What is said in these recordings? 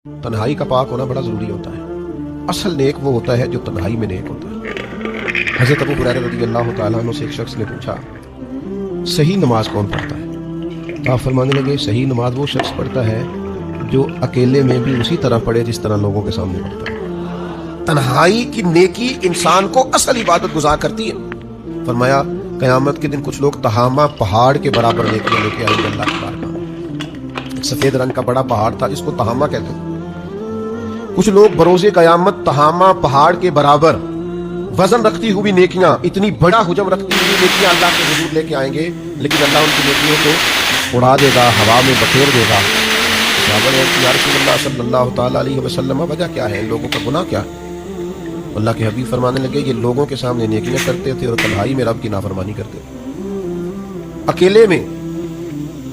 तन्हाई का पाक होना बड़ा ज़रूरी होता है। असल नेक वो होता है जो तन्हाई में नेक होता है। हज़रत अबू हुरैरा रज़ियल्लाहु तआला अन्हु से एक शख्स ने पूछा, सही नमाज कौन पढ़ता है? तो आप फरमाने लगे, सही नमाज वो शख्स पढ़ता है जो अकेले में भी उसी तरह पढ़े जिस तरह लोगों के सामने पढ़ता है। तन्हाई की नेकी इंसान को असल इबादत गुजार करती है। फरमाया, क़यामत के दिन कुछ लोग तहामा पहाड़ के बराबर नेकियां लेके आएंगे अल्लाह की बारगाह में। सफेद रंग का बड़ा पहाड़ था जिसको तहामा कहते हैं। कुछ लोग बरोज़े क़यामत तहामा पहाड़ के बराबर वजन रखती हुई नेकियां, इतनी बड़ा हुजम रखती हुई नेकियां अल्लाह के हुजूर लेके आएंगे, लेकिन अल्लाह उनकी नेकियों को उड़ा देगा, हवा में बखेर देगा। सहाबा ने या रसूलल्लाह सल्लल्लाहु तआला अलैहि वसल्लम, वजह क्या है, इन लोगों का गुनाह क्या है? अल्लाह के हबीब फरमाने लगे, ये लोगों के सामने नेकियां करते थे और तन्हाई में रब की नाफरमानी करते थे। अकेले में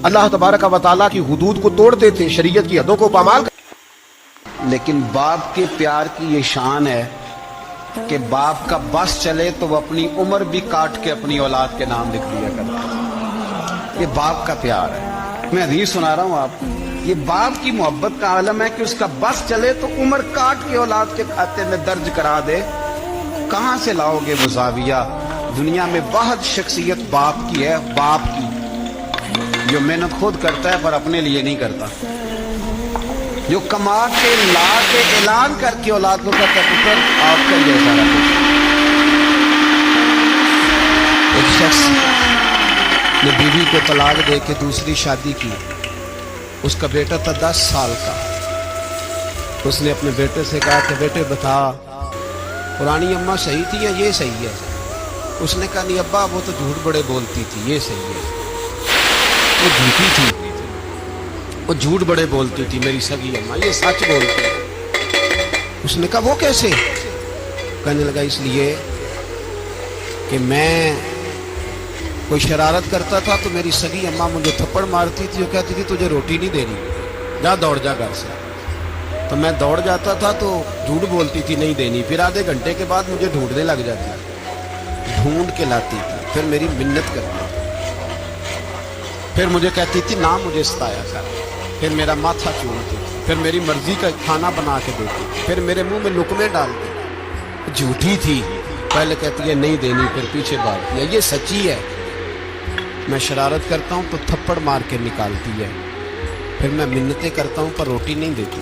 अल्लाह तबारक व तआला की हुदूद को तोड़ते थे, शरीयत की हदों को पामाल। लेकिन बाप के प्यार की ये शान है कि बाप का बस चले तो वो अपनी उम्र भी काट के अपनी औलाद के नाम लिख दिया करता है। ये बाप का प्यार है। मैं हदीस सुना रहा हूँ आपको। ये बाप की मोहब्बत का आलम है कि उसका बस चले तो उम्र काट के औलाद के खाते में दर्ज करा दे। कहाँ से लाओगे वो ज़ाविया? दुनिया में बहुत शख्सियत बाप की है, बाप की, जो मेहनत खुद करता है पर अपने लिए नहीं करता, जो कमा के ला के ऐलान करके औलाद को कहता है, पुत्र आपका ये सारा कुछ। एक शख्स ने बीवी को तलाक दे के दूसरी शादी की। उसका बेटा था 10 साल का। उसने अपने बेटे से कहा कि बेटे बता, पुरानी अम्मा सही थी या ये सही है? उसने कहा, नहीं अब्बा, वो तो झूठ बड़े बोलती थी, ये सही है। वो झूठी थी, वो झूठ बड़े बोलती थी मेरी सगी अम्मा, ये सच बोलती है। उसने कहा, वो कैसे? कहने लगा, इसलिए कि मैं कोई शरारत करता था तो मेरी सगी अम्मा मुझे थप्पड़ मारती थी, वो कहती थी तुझे रोटी नहीं देनी, जा दौड़ जा घर से। तो मैं दौड़ जाता था तो झूठ बोलती थी नहीं देनी, फिर आधे घंटे के बाद मुझे ढूंढने लग जाती, ढूंढ के लाती थी, फिर मेरी मिन्नत करती थी, फिर मुझे कहती थी ना मुझे सताया कर, फिर मेरा माथा चूमती, फिर मेरी मर्जी का खाना बना के देती, फिर मेरे मुंह में लुकमे डालती। झूठी थी, पहले कहती है नहीं देनी, फिर पीछे भागती है। ये सच्ची है। मैं शरारत करता हूँ तो थप्पड़ मार के निकालती है, फिर मैं मिन्नतें करता हूँ पर रोटी नहीं देती,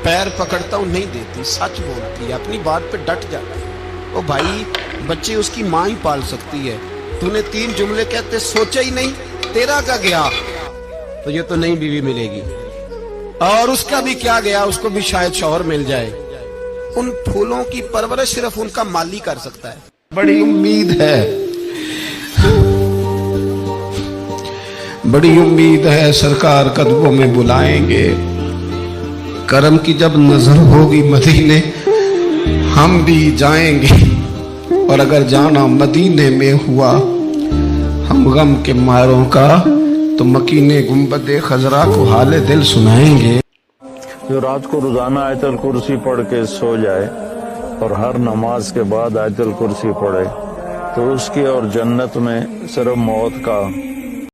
पैर पकड़ता हूँ नहीं देती, सच बोलती है, अपनी बात पे डट जाती है। ओ भाई, बच्चे उसकी माँ ही पाल सकती है। तूने 3 जुमले कहते सोचा ही नहीं, तेरा क्या गया? तो ये तो नई बीवी मिलेगी, और उसका भी क्या गया, उसको भी शायद शौहर मिल जाए। उन फूलों की परवरिश सिर्फ उनका माली कर सकता है। बड़ी उम्मीद है, बड़ी उम्मीद है सरकार कदमों में बुलाएंगे। करम की जब नजर होगी मदीने, हम भी जाएंगे। और अगर जाना मदीने में हुआ हम गम के मारों का, तो मकीने गुंबदे खजरा को हाले दिल सुनाएंगे। जो रात को रोजाना आयतल कुर्सी पढ़ के सो जाए और हर नमाज के बाद आयतल कुर्सी पढ़े, तो उसकी और जन्नत में सिर्फ मौत का